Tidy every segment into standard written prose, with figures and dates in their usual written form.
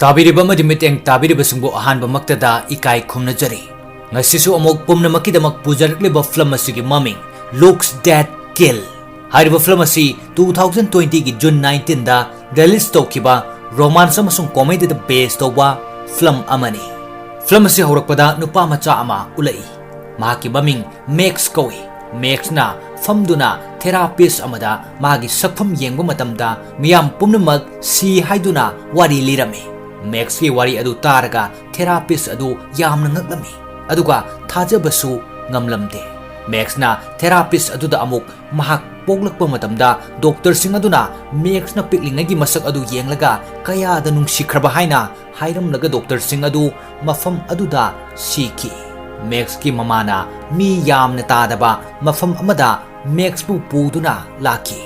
ताबिरिबा अमदि मितेंग ताबिरिबसिंगबो अहानबमक्तदा इकाई खुमनजरी ngasisu amok pumnamakidamak pujarikliba film asigi maming Looks That Kill hariba film asi 2020 gi June 19 da release tawkiba romance amasung comedy da base tawba film amani film asi horakpada nupa macha ama ulai mahaki maming Max kawi Max na famduna therapist amada magi sakpham yengba matamda miyam pumnamak si haiduna wari lirami Max ki wari adu taraga therapist adu yamna ngaklami aduga thajabasu ngamlamde Max na therapist aduda amuk mahak poglakpa matamda doctor sing aduna Max na piklingagi masak adu yenglaga kaya da nungsikraba haina hairamlaga doctor sing adu mafam aduda siki Max ki mamana mi yamna tadaba mafam amada Max bu puduna laki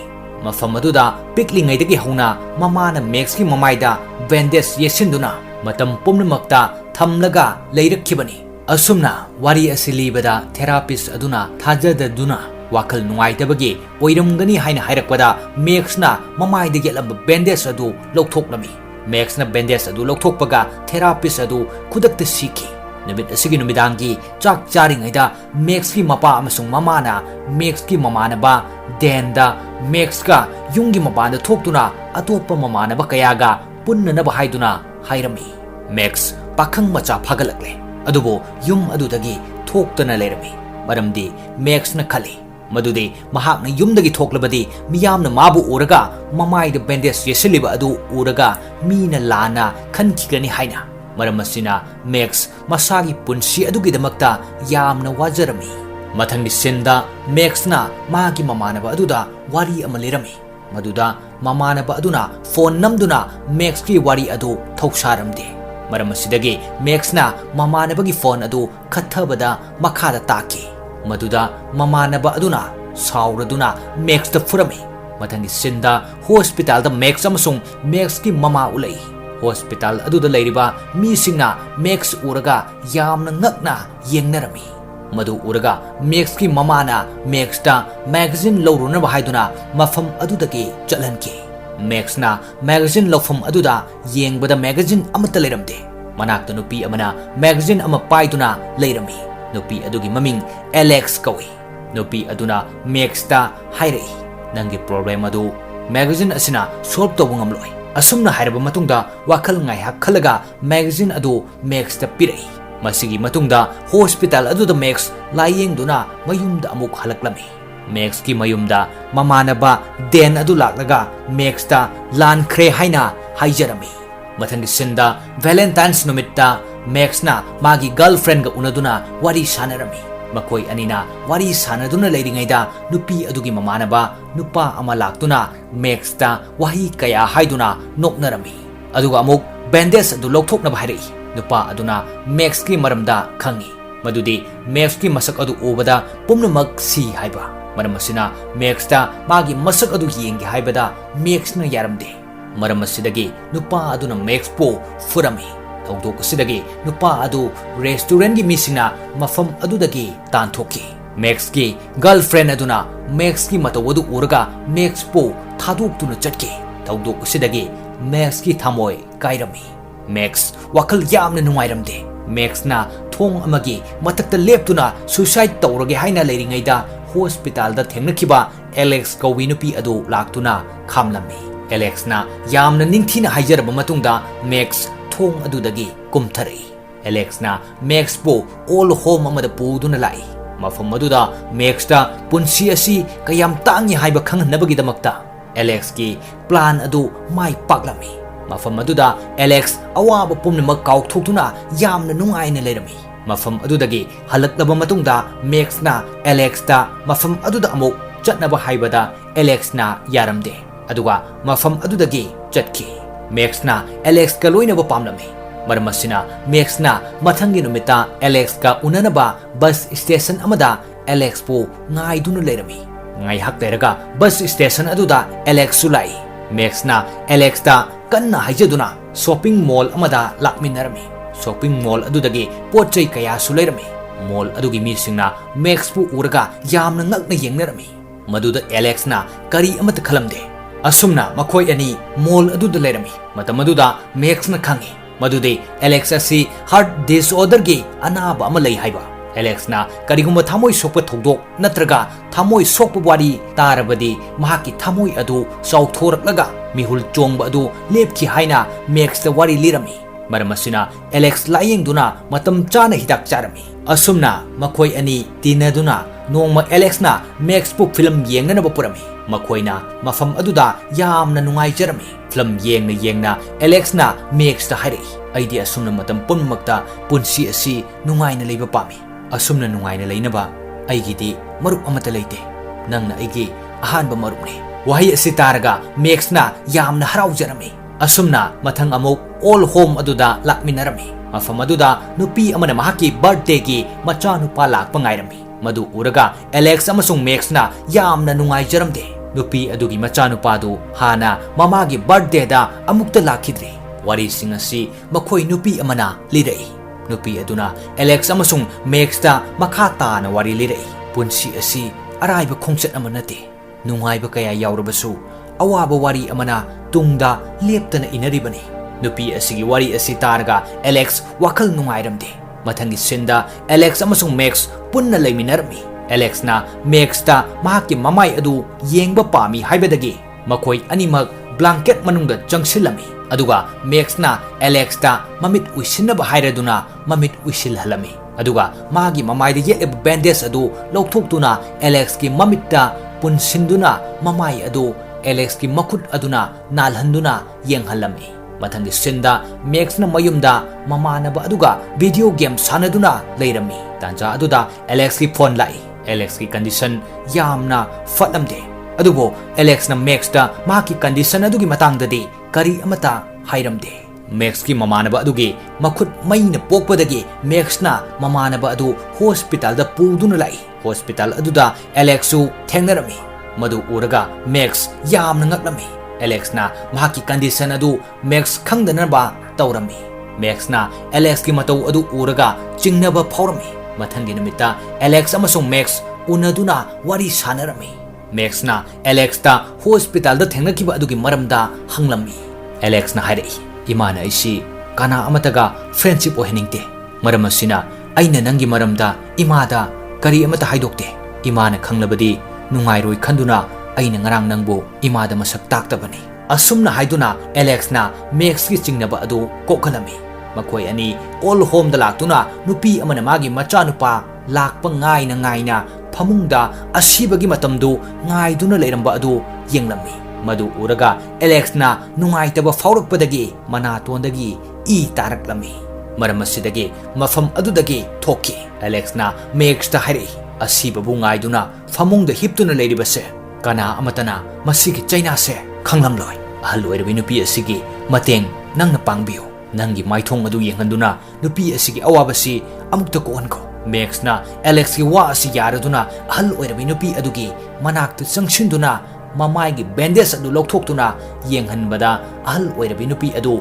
mafam aduda piklingaidagi hauna mamana Max ki mamaida bandage yesinduna matam pumnamakta thamlaga leirakhibani asumna wari asilibada therapist aduna thajadaduna wakal nungaitabagi oiramgani haina hairakpada Max na mamaidagi lamba bandage adu lokthoknami Max na bandage adu lokthokpaga therapist adu khudakta siki namit asigi numidangi chak charingaida Max ki mapa amasung mamana Max ki mamanaba denda Max ka yungi mapanda thoktuna atopa mamanaba kayaga punnanaba haiduna hairami Max pakhang macha phagalakle adubo yum adudagi thoktana lerami maramdi Max na khali madudi mahakna yumdagi thoklabadi miyamna mabu uraga mamaida bandage yesiliba adu uraga mina lana khankhigani haina maramasina Max masagi punsi adugidamakta yamna wajarami mathangni senda Max na magi mamanaba aduda wari amalirami maduda mamanaba aduna phone namduna Max ki wari adu thoksaramde maramasидagi Max na mamanabagi phone adu khathabada makhada taki maduda mamanaba aduna sauraduna Max da furami mathangi sinda hospital da Max amasung Max ki mama ulai hospital aduda leiriba mi singna Max uraga yamna ngakna yengnarami madu uraga Max ki mamana Max da magazine loruna bahaiduna mafam adudagi chalhanki Max na magazine lofam aduda yengbada magazine amata leiramde manakta nupi amana magazine ama paiduna leirami nupi adugi maming Alex kawi nupi aduna Max ta hairai nangi problem adu magazine asina solve tawba ngamloi asumna hairaba matungda wakal ngaihak khalaga magazine adu Max ta pirai masigi matungda hospital aduda Max layengduna mayumda amuk halaklami Max ki mayumda mamanaba den adu laklaga Max ta lankhre haina haijarami mathangi sinda Valentine's numitta Max na magi girlfriend ga unaduna wari sanarami makoi anina wari sanaduna leiringaida nupi adugi mamanaba nupa ama laktuna Max ta wahi kaya haiduna noknarami aduga amuk bandage adu lokthokna bhairei nupa aduna Max ki maramda khangi madudi Max ki masak adu ubada pumnamak si haiba maramasina Max ta magi masak adu yengi haibada Max na yaramde maramasидagi nupa aduna Max po furami thawdokasidagi nupa adu restaurant gi misina mafam adudagi tanthoki Max ki girlfriend aduna Max ki matawadu uraga Max po thadoktuna chatki thawdokasidagi Max ki thamoi kairami Max wakal yamna nungairamde Max na thong amagi matakta leptuna suicide tawrage haina leiringaida hospital da thengnakiba Alex kawi nupi adu laktuna khamlami Alex na yamna ningthina haijaraba matungda Max thong adudagi kumthari Alex na Max po all home amada puduna lai mafam aduda Max ta punsi asi kayam tangi haiba khanghnabagi damakta Alex ki plan adu mai paklami mafam aduda Alex awaba pumnamak kaukthokduna yamna nungaina leirami mafam adudagi halaklaba matungda Max na Alex ta mafam aduda amuk chatnaba haibada Alex na yaramde aduga mafam adudagi chatki Max na Alex ka loinaba pamlami maramasina Max na mathangi numita Alex ka unanaba bus station amada Alex po ngaiduna leirami ngai hak teraga bus station aduda Alex sulai Max na Alex ta kanna haijaduna shopping mall amada lakminarami shopping mall adudagi pochai kaya sulairami mall adugi misingna Max pu uraga yamna ngakna yengnarami maduda Alex na kari amata khalamde asumna makhoi ani mall aduda leirami matam aduda Max na khangi ꯃꯗꯨꯗꯤ Alex ꯑꯁꯤ heart ꯗꯤꯁꯑꯣꯔꯗꯔꯒꯤ ꯑꯅꯥꯕ ꯑꯃ ꯂꯩ ꯍꯥꯏꯕ꯫ Election ꯀꯔꯤꯒꯨꯝꯕ ꯊꯃꯣꯏ ꯁꯣꯛꯄ ꯊꯧꯗꯣꯛ ꯅꯠꯇ꯭ꯔꯒ ꯊꯃꯣꯏ ꯁꯣꯛꯄ ꯋꯥꯔꯤ ꯇꯥꯔꯕꯗꯤ ꯃꯍꯥꯛꯀꯤ ꯊꯃꯣꯏ ꯑꯗꯨ ꯆꯥꯎꯊꯣꯔꯛꯂꯒ ꯃꯤꯍꯨꯜ ꯆꯣꯡꯕ ꯑꯗꯨ ꯂꯦꯞꯈꯤ ꯍꯥꯏꯅ ꯃꯦꯛꯁꯇ ꯋꯥꯔꯤ ꯂꯤꯔꯝꯃꯤ꯫ ꯃꯔꯝ ꯑꯁꯤꯅ ꯑꯦꯂꯦꯛꯁ ꯂꯥꯌꯦꯡꯗꯨꯅ ꯃꯇꯝ ꯆꯥꯅ ꯍꯤꯗꯥꯛ ꯆꯥꯔꯝꯃꯤ꯫ ꯑꯁꯨꯝꯅ ꯃꯈꯣꯏ ꯑꯅꯤ ꯇꯤꯟꯅꯗꯨꯅ ꯅꯣꯡꯃ ꯑꯦꯂꯦꯛꯁꯅ ꯃꯦꯛꯁꯄꯨ ꯐꯤल्म ꯌꯦꯡꯅꯅꯕ ꯄꯨꯔꯝꯃꯤ꯫ ꯃꯈꯣꯏꯅ ꯃꯐꯝ ꯑꯗꯨꯗ ꯌꯥꯝꯅ ꯅꯨꯡꯉꯥꯏꯖꯔꯝꯃꯤ꯫ ꯐꯤल्म ꯌꯦꯡꯅ ꯌꯦꯡꯅ ꯑꯦꯂꯦꯛꯁꯅ ꯃꯦꯛꯁꯇ ꯍꯥꯏꯔꯛꯏ, ꯑꯩꯗꯤ ꯑꯁꯨꯝꯅ ꯃꯇꯝ ꯄꯨꯝꯅꯃꯛꯇ ꯄꯨꯟꯁꯤ ꯑꯁꯤ ꯅꯨꯡꯉꯥꯏꯅ ꯂꯩꯕ ꯄꯥꯝꯃꯤ꯫ ꯑꯁꯨꯝꯅ ꯅꯨꯡꯉꯥꯏꯅ ꯂꯩꯅꯕ ꯑꯩꯒꯤꯗꯤ ꯃꯔꯨꯞ ꯑꯃꯠꯇ ꯂꯩꯇꯦ꯫ ꯅꯪꯅ ꯑꯩꯒꯤ ꯑꯍꯥꯟꯕ ꯃꯔꯨꯞꯅꯤ꯫ ꯋꯥꯍꯩ ꯑꯁꯤ ꯇꯥꯔꯒ ꯃꯦꯛꯁꯅ ꯌꯥꯝꯅ ꯍꯔꯥꯎꯖꯔꯝꯃꯤ꯫ ꯑꯁꯨꯝꯅ ꯃꯊꯪ ꯑꯃꯨꯛ ꯑꯣꯜ ꯍꯣꯝ ꯑꯗꯨꯗ ꯂꯥꯛꯃꯤꯟꯅꯔꯝꯃꯤ꯫ ꯃꯐꯝ ꯑꯗꯨꯗ ꯅꯨꯄꯤ ꯑꯃꯅ ꯃꯍꯥꯛꯀꯤ ꯕꯔꯊꯗꯦꯒꯤ ꯃꯆꯥꯅꯨꯄꯥ ꯂꯥꯛꯄ ꯉꯥꯏꯔꯝꯃꯤ꯫ ꯃꯗꯨ ꯎꯔꯒ ꯑꯦꯂꯦꯛꯁ ꯑꯃꯁꯨꯡ ꯃꯦꯛꯁꯅ ꯌꯥꯝꯅ ꯅꯨꯡꯉꯥꯏꯖꯔꯝꯗꯦ꯫ ꯅꯨꯄꯤ ꯑꯗꯨꯒꯤ ꯃꯆꯥꯅꯨꯄꯥꯗꯨ ꯍꯥꯟꯅ ꯃꯃꯥꯒꯤ ꯕꯔꯊꯗꯦꯗ ꯑꯃꯨꯛꯇ ꯂꯥꯛꯈꯤꯗ꯭ꯔꯤ꯫ ꯋꯥꯔꯤꯁꯤꯡ ꯑꯁꯤ ꯃꯈꯣꯏ ꯅꯨꯄꯤ ꯑꯃꯅ ꯂꯤꯔꯛꯏ꯫ ꯅꯨꯄꯤ ꯑꯗꯨꯅ ꯑꯦꯂꯦꯛꯁ ꯑꯃꯁꯨꯡ ꯃꯦꯛꯁꯇ ꯃꯈꯥ ꯇꯥꯅ ꯋꯥꯔꯤ ꯂꯤꯔꯛꯏ꯫ ꯄꯨꯟꯁꯤ ꯑꯁꯤ ꯑꯔꯥꯏꯕ ꯈꯣꯡꯆꯠ ꯑꯃ ꯅꯠꯇꯦ꯫ ꯅꯨꯡꯉꯥꯏꯕ ꯀꯌꯥ ꯌꯥꯎꯔꯕꯁꯨ ꯑꯋꯥꯕ ꯋꯥꯔꯤ ꯑꯃꯅ ꯇꯨꯡꯗ ꯂꯦꯞꯇꯅ ꯏꯅꯔꯤꯕꯅꯤ꯫ ꯅꯨꯄꯤ ꯑꯁꯤꯒꯤ ꯋꯥꯔꯤ ꯑꯁꯤ ꯇꯥꯔꯒ ꯑꯦꯂꯦꯛꯁ ꯋꯥꯈꯜ ꯅꯨꯡꯉꯥꯏꯔꯝꯗꯦ꯫ ꯃꯊꯪꯒꯤ ꯁꯤꯟꯗ ꯑꯦꯂꯦꯛꯁ ꯑꯃꯁꯨꯡ ꯃꯦꯛꯁ ꯄꯨꯟꯅ ꯂꯩꯃꯤꯟꯅꯔꯝꯃꯤ꯫ ꯑꯦꯂꯦꯛꯁꯅ ꯃꯦꯛꯁꯇ ꯃꯍꯥꯛꯀꯤ ꯃꯃꯥꯏ ꯑꯗꯨ ꯌꯦꯡꯕ ꯄꯥꯝꯃꯤ ꯍꯥꯏꯕꯗꯒꯤ ꯃꯈꯣꯏ ꯑꯅꯤꯃꯛ ꯕ꯭ꯂꯥꯡꯀꯦꯠ ꯃꯅꯨꯡꯗ ꯆꯪꯁꯤꯜꯂꯝꯃꯤ꯫ ꯑꯗꯨꯒ ꯃꯦꯛꯁꯅ ꯑꯦꯂꯦꯛꯁꯇ ꯃꯃꯤꯠ ꯎꯏꯁꯤꯟꯅꯕ ꯍꯥꯏꯔꯗꯨꯅ ꯃꯃꯤꯠ ꯎꯏꯁꯤꯜꯍꯜꯂꯝꯃꯤ꯫ ꯑꯗꯨꯒ ꯃꯥꯒꯤ ꯃꯃꯥꯏꯗ ꯌꯦꯠꯂꯤꯕ ꯕꯦꯟꯗꯦꯖ ꯑꯗꯨ ꯂꯧꯊꯣꯛꯇꯨꯅ ꯑꯦꯂꯦꯛꯁꯀꯤ ꯃꯃꯤꯠꯇ ꯄꯨꯟꯁꯤꯟꯗꯨꯅ ꯃꯃꯥꯏ ꯑꯗꯨ ꯑꯦꯂꯦꯛꯁꯀꯤ ꯃꯈꯨꯠ ꯑꯗꯨꯅ ꯅꯥꯜꯍꯟꯗꯨꯅ ꯌꯦꯡꯍꯜꯂꯝꯃꯤ꯫ ꯃꯊꯪꯒꯤ ꯁꯤꯟꯗ ꯃꯦꯛꯁꯅ ꯃꯌꯨꯝꯗ ꯃꯃꯥꯟꯅꯕ ꯑꯗꯨꯒ ꯚꯤꯗꯤꯑꯣ ꯒꯦꯝ ꯁꯥꯟꯅꯗꯨꯅ ꯂꯩꯔꯝꯃꯤ꯫ ꯇꯥꯟꯖꯥ ꯑꯗꯨꯗ ꯑꯦꯂꯦꯛꯁꯀꯤ ꯐꯣꯟ ꯂꯥꯛꯏ꯫ ꯑꯦꯂꯦꯛꯁꯀꯤ ꯀꯟꯗꯤꯁꯟ ꯌꯥꯝꯅ ꯐꯠꯂꯝꯗꯦ꯫ ꯑꯗꯨꯕꯨ ꯑꯦꯂꯦꯛꯁꯅ ꯃꯦꯛꯁꯇ ꯃꯍꯥꯛꯀꯤ ꯀꯟꯗꯤꯁꯟ ꯑꯗꯨꯒꯤ ꯃꯇꯥꯡꯗꯗꯤ ꯀꯔꯤ ꯑꯃꯠꯇ ꯍꯥꯏꯔꯝꯗꯦ꯫ ꯃꯦꯛꯁꯀꯤ ꯃꯃꯥꯟꯅꯕ ꯑꯗꯨꯒꯤ ꯃꯈꯨꯠ ꯃꯩꯅ ꯄꯣꯛꯄꯗꯒꯤ ꯃꯦꯛꯁꯅ ꯃꯃꯥꯟꯅꯕ ꯑꯗꯨ ꯍꯣꯁꯄꯤꯇꯥꯜꯗ ꯄꯨꯗꯨꯅ ꯂꯥꯛꯏ꯫ ꯍꯣꯁꯄꯤꯇꯥꯜ ꯑꯗꯨꯗ ꯑꯦꯂꯦꯛꯁꯁꯨ ꯊꯦꯡꯅꯔꯝꯃꯤ꯫ ꯃꯗꯨ ꯎꯔꯒ ꯃꯦꯛꯁ ꯌꯥꯝꯅ ꯉꯛꯂꯝꯃꯤ꯫ ꯑꯦꯂꯦꯛꯁꯅ ꯃꯍꯥꯛꯀꯤ ꯀꯟꯗꯤꯁꯟ ꯑꯗꯨ ꯃꯦꯛꯁ ꯈꯪꯗꯅꯕ ꯇꯧꯔꯝꯃꯤ꯫ ꯃꯦꯛꯁꯅ ꯑꯦꯂꯦꯛꯁꯀꯤ ꯃꯇꯧ ꯑꯗꯨ ꯎꯔꯒ ꯆꯤꯡꯅꯕ ꯐꯥꯎꯔꯝꯃꯤ꯫ ꯃꯊꯪꯒꯤ ꯅꯨꯃꯤꯠꯇ ꯑꯦꯂꯦꯛꯁ ꯑꯃꯁꯨꯡ ꯃꯦꯛꯁ ꯎꯅꯗꯨꯅ ꯋꯥꯔꯤ ꯁꯥꯟꯅꯔꯝꯃꯤ꯫ ꯃꯦꯛꯁꯅ ꯑꯦꯂꯦꯛꯁꯇ ꯍꯣꯁꯄꯤꯇꯥꯜꯗ ꯊꯦꯡꯅꯈꯤꯕ ꯑꯗꯨꯒꯤ ꯃꯔꯝꯗ ꯍꯪꯂꯝꯃꯤ꯫ ꯑꯦꯂꯦꯛꯁꯅ ꯍꯥꯏꯔꯛꯏ, ꯏꯃꯥꯅ ꯑꯩꯁꯤ ꯀꯅꯥ ꯑꯃꯠꯇꯒ ꯐ꯭ꯔꯦꯟꯗꯁꯤꯞ ꯑꯣꯏꯍꯟꯅꯤꯡꯗꯦ꯫ ꯃꯔꯝ ꯑꯁꯤꯅ ꯑꯩꯅ ꯅꯪꯒꯤ ꯃꯔꯝꯗ ꯏꯃꯥꯗ ꯀꯔꯤ ꯑꯃꯠꯇ ꯍꯥꯏꯗꯣꯛꯇꯦ꯫ ꯏꯃꯥꯅ ꯈꯪꯂꯕꯗꯤ ꯅꯨꯡꯉꯥꯏꯔꯣꯏ ꯈꯟꯗꯨꯅ ꯑꯩꯅ ꯉꯔꯥꯡ ꯅꯪꯕꯨ ꯏꯃꯥꯗ ꯃꯁꯛ ꯇꯥꯛꯇꯕꯅꯤ꯫ ꯑꯁꯨꯝꯅ ꯍꯥꯏꯗꯨꯅ ꯑꯦꯂꯦꯛꯁꯅ ꯃꯦꯛꯁꯀꯤ ꯆꯤꯡꯅꯕ ꯑꯗꯨ ꯀꯣꯛꯍꯜꯂꯝꯃꯤ꯫ ꯃꯈꯣꯏ ꯑꯅꯤ ꯑꯣꯜ ꯍꯣꯝꯗ ꯂꯥꯛꯇꯨꯅ ꯅꯨꯄꯤ ꯑꯃꯅ ꯃꯥꯒꯤ ꯃꯆꯥꯅꯨꯄꯥ ꯂꯥꯛꯄ ꯉꯥꯏꯅ ꯑꯐꯃꯨꯡꯗ ꯑꯁꯤꯕꯒꯤ ꯃꯇꯝꯗꯨ ꯉꯥꯏꯗꯨꯅ ꯂꯩꯔꯝꯕ ꯑꯗꯨ ꯌꯦꯡꯂꯝꯃꯤ꯫ ꯃꯗꯨ ꯎꯔꯒ ꯑꯦꯂꯦꯛꯁꯅ ꯅꯨꯡꯉꯥꯏꯇꯕ ꯐꯥꯎꯔꯛꯄꯗꯒꯤ ꯃꯅꯥꯇꯣꯟꯗꯒꯤ ꯏ ꯇꯥꯔꯛꯂꯝꯃꯤ꯫ ꯃꯔꯝ ꯑꯁꯤꯗꯒꯤ ꯃꯐꯝ ꯑꯗꯨꯗꯒꯤ ꯊꯣꯛꯈꯤ꯫ ꯑꯦꯂꯦꯛꯁꯅ ꯃꯦꯛꯁꯇ ꯍꯥꯏꯔꯛꯏ, ꯑꯁꯤꯕꯕꯨ ꯉꯥꯏꯗꯨꯅ ꯐꯃꯨꯡꯗ ꯍꯤꯞꯇꯨꯅ ꯂꯩꯔꯤꯕꯁꯦ ꯀꯅꯥ ꯑꯃꯠꯇꯅ ꯃꯁꯤꯒꯤ ꯆꯩꯅꯥꯁꯦ ꯈꯪꯂꯝꯂꯣꯏ꯫ ꯑꯍꯜ ꯑꯣꯏꯔꯕꯤ ꯅꯨꯄꯤ ꯑꯁꯤꯒꯤ ꯃꯇꯦꯡ ꯅꯪꯅ ꯄꯥꯡꯕꯤꯌꯨ꯫ ꯅꯪꯒꯤ ꯃꯥꯏꯊꯣꯡ ꯑꯗꯨ ꯌꯦꯡꯍꯟꯗꯨꯅ ꯅꯨꯄꯤ ꯑꯁꯤꯒꯤ ꯑꯋꯥꯕꯁꯤ ꯑꯃꯨꯛꯇ ꯀꯣꯛꯍꯟꯈꯣ꯫ ꯃꯦꯛꯁꯅ ꯑꯦꯂꯦꯛꯁꯀꯤ ꯋꯥ ꯑꯁꯤ ꯌꯥꯔꯗꯨꯅ ꯑꯍꯜ ꯑꯣꯏꯔꯕꯤ ꯅꯨꯄꯤ ꯑꯗꯨꯒꯤ ꯃꯅꯥꯛꯇ ꯆꯪꯁꯤꯟꯗꯨꯅ ꯃꯃꯥꯏꯒꯤ ꯕꯦꯟꯗꯦꯖ ꯑꯗꯨ ꯂꯧꯊꯣꯛꯇꯨꯅ ꯌꯦꯡꯍꯟꯕꯗ ꯑꯍꯜ ꯑꯣꯏꯔꯕꯤ ꯅꯨꯄꯤ ꯑꯗꯨ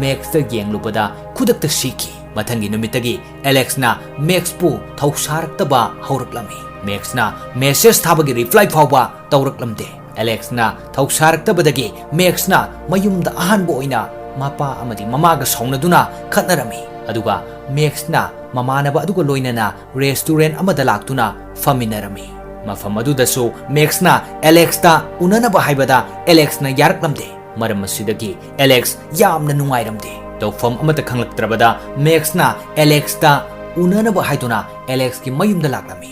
ꯃꯦꯛꯁꯇ ꯌꯦꯡꯂꯨꯕꯗ ꯈꯨꯗꯛꯇ ꯁꯤꯈꯤ꯫ ꯃꯊꯪꯒꯤ ꯅꯨꯃꯤꯠꯇꯒꯤ ꯑꯦꯂꯦꯛꯁꯅ ꯃꯦꯛꯁꯄꯨ ꯊꯧꯁꯥꯔꯛꯇꯕ ꯍꯧꯔꯛꯂꯝꯃꯤ꯫ ꯃꯦꯛꯁꯅ ꯃꯦꯁꯦꯖ ꯊꯥꯕꯒꯤ ꯔꯤꯄ꯭ꯂꯥꯏ ꯐꯥꯎꯕ ꯇꯧꯔꯛꯂꯝꯗꯦ꯫ ꯑꯦꯂꯦꯛꯁꯅ ꯊꯧꯁꯥꯔꯛꯇꯕꯗꯒꯤ ꯃꯦꯛꯁꯅ ꯃꯌꯨꯝꯗ ꯑꯍꯥꯟꯕ ꯑꯣꯏꯅ ꯃꯄꯥ ꯑꯃꯗꯤ ꯃꯃꯥꯒ ꯁꯥꯎꯅꯗꯨꯅ ꯈꯠꯅꯔꯝꯃꯤ꯫ ꯑꯗꯨꯒ ꯃꯦꯛꯁꯅ ꯃꯃꯥꯟꯅꯕ ꯑꯗꯨꯒ ꯂꯣꯏꯅꯅ ꯔꯦꯁꯇꯨꯔꯦꯟꯠ ꯑꯃꯗ ꯂꯥꯛꯇꯨꯅ ꯐꯝꯃꯤꯟꯅꯔꯝꯃꯤ꯫ ꯃꯐꯝ ꯑꯗꯨꯗꯁꯨ ꯃꯦꯛꯁꯅ ꯑꯦꯂꯦꯛꯁꯇ ꯎꯅꯅꯕ ꯍꯥꯏꯕꯗ ꯑꯦꯂꯦꯛꯁꯅ ꯌꯥꯔꯛꯂꯝꯗꯦ꯫ ꯃꯔꯝ ꯑꯁꯤꯗꯒꯤ ꯑꯦꯂꯦꯛꯁ ꯌꯥꯝꯅ ꯅꯨꯡꯉꯥꯏꯔꯝꯗꯦ꯫ ꯇꯧꯐꯝ ꯑꯃꯠꯇ ꯈꯪꯂꯛꯇ꯭ꯔꯕꯗ ꯃꯦꯛꯁꯅ ꯑꯦꯂꯦꯛꯁꯇ ꯎꯅꯅꯕ ꯍꯥꯏꯗꯨꯅ ꯑꯦꯂꯦꯛꯁꯀꯤ ꯃꯌꯨꯝꯗ ꯂꯥꯛꯂꯝꯃꯤ꯫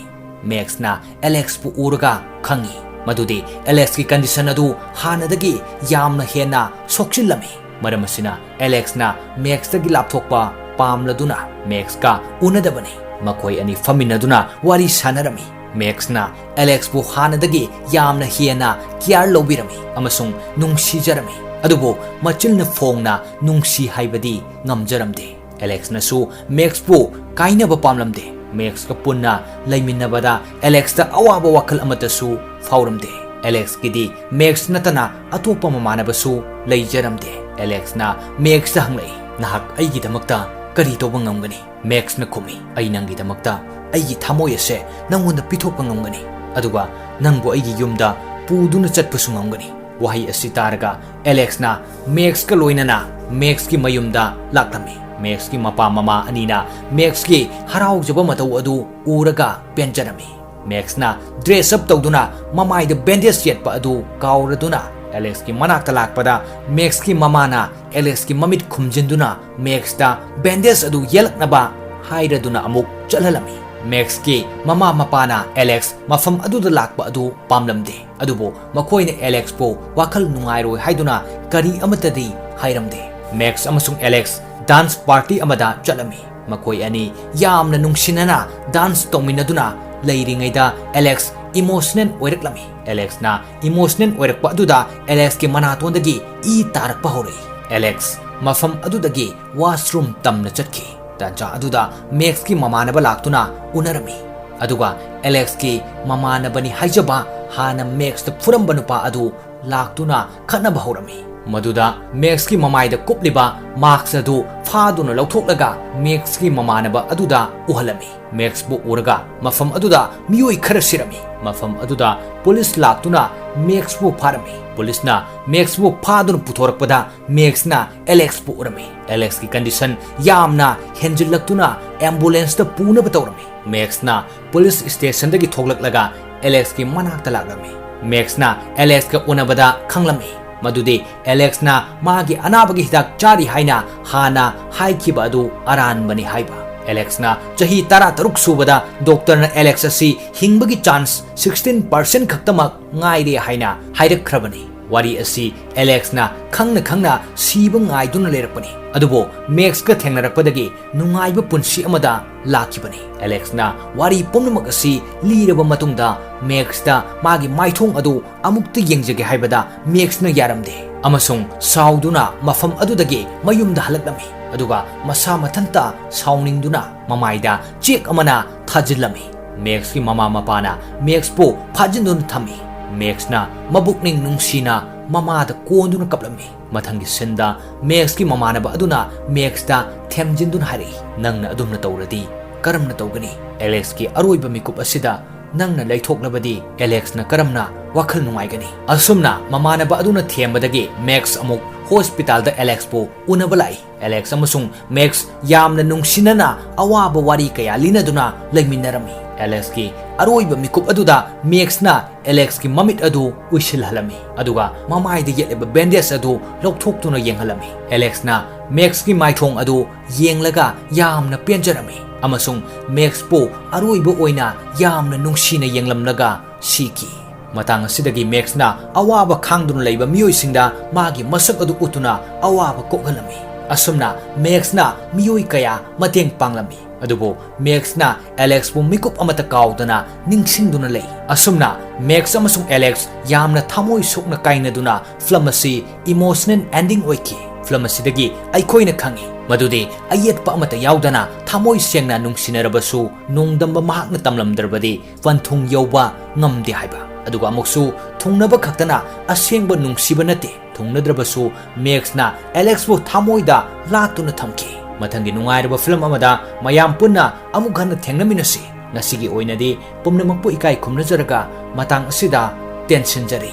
ꯃꯦꯛꯁꯅ ꯑꯦꯂꯦꯛꯁꯄꯨ ꯎꯔꯒ ꯈꯪꯉꯤ ꯃꯗꯨꯗꯤ ꯑꯦꯂꯦꯛꯁꯀꯤ ꯀꯟꯗꯤꯁꯟ ꯑꯗꯨ ꯍꯥꯟꯅꯗꯒꯤ ꯌꯥꯝꯅ ꯍꯦꯟꯅ ꯁꯣꯛꯆꯤꯜꯂꯝꯃꯤ꯫ ꯃꯔꯝ ꯑꯁꯤꯅ ꯑꯦꯂꯦꯛꯁꯅ ꯃꯦꯛꯁꯇꯒꯤ ꯂꯥꯞꯊꯣꯛꯄ ꯄꯥꯝꯂꯗꯨꯅ ꯃꯦꯛꯁꯀ ꯎꯅꯗꯕꯅꯤ꯫ ꯃꯈꯣꯏ ꯑꯅꯤ ꯐꯝꯃꯤꯟꯅꯗꯨꯅ ꯋꯥꯔꯤ ꯁꯥꯟꯅꯔꯝꯃꯤ꯫ ꯃꯦꯛꯁꯅ ꯑꯦꯂꯦꯛꯁꯄꯨ ꯍꯥꯟꯅꯗꯒꯤ ꯌꯥꯝꯅ ꯍꯦꯟꯅ ꯀꯤꯌꯥꯔ ꯂꯧꯕꯤꯔꯝꯃꯤ ꯑꯃꯁꯨꯡ ꯅꯨꯡꯁꯤꯖꯔꯝꯃꯤ꯫ ꯑꯗꯨꯕꯨ ꯃꯆꯤꯜꯅ ꯐꯣꯡꯅ ꯅꯨꯡꯁꯤ ꯍꯥꯏꯕꯗꯤ ꯉꯝꯖꯔꯝꯗꯦ꯫ ꯑꯦꯂꯦꯛꯁꯅꯁꯨ ꯃꯦꯛꯁꯄꯨ ꯀꯥꯏꯅꯕ ꯄꯥꯝꯂꯝꯗꯦ꯫ ꯃꯦꯛꯁꯀ ꯄꯨꯟꯅ ꯂꯩꯃꯤꯟꯅꯕꯗ ꯑꯦꯂꯦꯛꯁꯇ ꯑꯋꯥꯕ ꯋꯥꯈꯜ ꯑꯃꯠꯇꯁꯨ ꯐꯥꯎꯔꯝꯗꯦ꯫ ꯑꯦꯂꯦꯛꯁꯀꯤꯗꯤ ꯃꯦꯛꯁ ꯅꯠꯇꯅ ꯑꯇꯣꯞꯄ ꯃꯃꯥꯟꯅꯕꯁꯨ ꯂꯩꯖꯔꯝꯗꯦ꯫ ꯑꯦꯂꯦꯛꯁꯅ ꯃꯦꯛꯁꯇ ꯍꯪꯂꯛꯏ, ꯅꯍꯥꯛ ꯑꯩꯒꯤꯗꯃꯛꯇ ꯀꯔꯤ ꯇꯧꯕ ꯉꯝꯒꯅꯤ? ꯃꯦꯛꯁꯅ ꯈꯨꯝꯃꯤ, ꯑꯩ ꯅꯪꯒꯤꯗꯃꯛꯇ ꯑꯩꯒꯤ ꯊꯃꯣꯏ ꯑꯁꯦ ꯅꯪꯉꯣꯟꯗ ꯄꯤꯊꯣꯛꯄ ꯉꯝꯒꯅꯤ꯫ ꯑꯗꯨꯒ ꯅꯪꯕꯨ ꯑꯩꯒꯤ ꯌꯨꯝꯗ ꯄꯨꯗꯨꯅ ꯆꯠꯄꯁꯨ ꯉꯝꯒꯅꯤ꯫ वही असी तारगा एलेक्सना मैक्स का लोइनना मैक्स की मयुमदा लाक्लमी मैक्स की मपा ममा अनीना मैक्स की हराउजब मतौ अदु उरगा पेंजरमी मैक्सना ड्रेस अप तौदुना ममाइद बैंडेज येटपा अदु काउरदुना एलेक्स की मनाक्ता लाक्पदा मैक्स की ममाना एलेक्स की ममिट खुमजिंदुना मैक्सदा बैंडेज अदु येलकनबा हाइरदुना अमुक चलहलमी मैक्स की ममा मपाना एलेक्स मफम अदुदा लाक्पा अदु पामलमदे अदुबो मखोइने एलेक्स पो वाखल नुंगाइरोय हाइदुना करी अमतदी हाइरमदे मैक्स अमसुंग एलेक्स डांस पार्टी अमदा चलमी मखोइ अनी यामना नुंगसिनना डांस तौमिनदुना लेरिङैदा एलेक्स इमोशनल ओइरक्लमी एलेक्सना इमोशनल ओइरक्पा अदुदा एलेक्स की मनातोंदगी ई तारक्पा होरई एलेक्स मफम अदुदगी वाशरूम तमना चटकी तांचा अदुदा मैक्स की ममानबा लाक्तुना उनरमी अदुगा एलेक्स की ममानबनी हाइजबा हाना मैक्स द फुरंबा नुपा अदु लाक्तुना खनबा होरमी मदुदा मैक्स की ममाइदा कुपलिबा मार्क्स अदु फादुना लौथोक्लगा मैक्स की ममानबा अदुदा उहलमी मैक्स बु उरगा मफम अदुदा मियोई खर सिरमी मफम अदुदा पुलिस लाक्तुना मैक्स बु फारमी पुलिसना मैक्स बु फादुना पुथोरकपदा मैक्सना एलेक्स बु उरमी एलेक्स की कंडीशन यामना हेंजिलक्तुना एम्बुलेंस द पूनब तौरमी मैक्सना पुलिस स्टेशन दगी थोगलकलगा एलेक्स की मनाक्ता लाक्लमी मैक्सना एलेक्स का उनबदा खंगलमी मदुदे एलेक्सना मागी अनाबगी हिदाक चारी हाइना हाना हाइखिबा अदु अरानबनी हाइबा एलेक्सना चही 13 सुबदा डॉक्टरना एलेक्स असी हिंबगी chance 16% खक्तमक ngaire haina hairakrabani wari asi Alexna khangna siba ngaiduna lerapani adubo Max ka thengnarakpadagi nungaiba punsi amada lakibani Alexna wari pumnamak asi liraba matungda Max da magi maithong adu amukta yengjage haibada Max na yaramde amasung sauduna mafam adudagi mayumda halaklami aduga masa mathanta sauningduna mamaida chek amana thajillami Max ki mama mapana Max po phajindun thami Max na mabukning nungsina mama da konduna kaplami mathangi senda Max ki mama na ba aduna Max da themjindun hari nangna adumna tawradi karamna tawgani Alex ki aroiba mikup asida nangna laithoklabadi Alex na karamna wakhal nungaigani asumna mama na ba aduna thembadagi Max amuk hospital da Alex po unabalai Alex amasung Max yamna nungsinana awaba wari kaya linaduna laiminarami Alex ki aroiba mikup aduda Max na Alex ki mamit adu uishilhalami aduga mamai de yeleba bandage adu lokthokuna yenghalami Alex na Max ki maithong adu yenglaga yamna penjarami amasung Max po aroiba oina yamna nungsina yenglamlaga siki matang asidagi Max na awaba khangduna leiba mioisingda magi masak adu utuna awaba kokhalami asumna Max na mioi kaya mateng panglami adubo Max na Alex bu mikup amata kaudana ningsingduna lei asumna Max amasung Alex yamna thamoi sokna kainaduna film asi emotional ending oiki film asidagi aikoina khangi madudi ayetpa amata yaudana thamoi sengna nungsinarabasu nungdamba mahakna tamlamdarbadi fanthung yauba ngamde haiba aduga amuksu thungnaba khaktana asengba nungsiba nate thungnadrabasu Max na Alex bu thamoida latuna thamki mathangi nungairaba film amada mayam punna amuk hanna thengnaminasi ngasigi oinadi pumnamakpu ikai khumnajaraga matang asida tension jari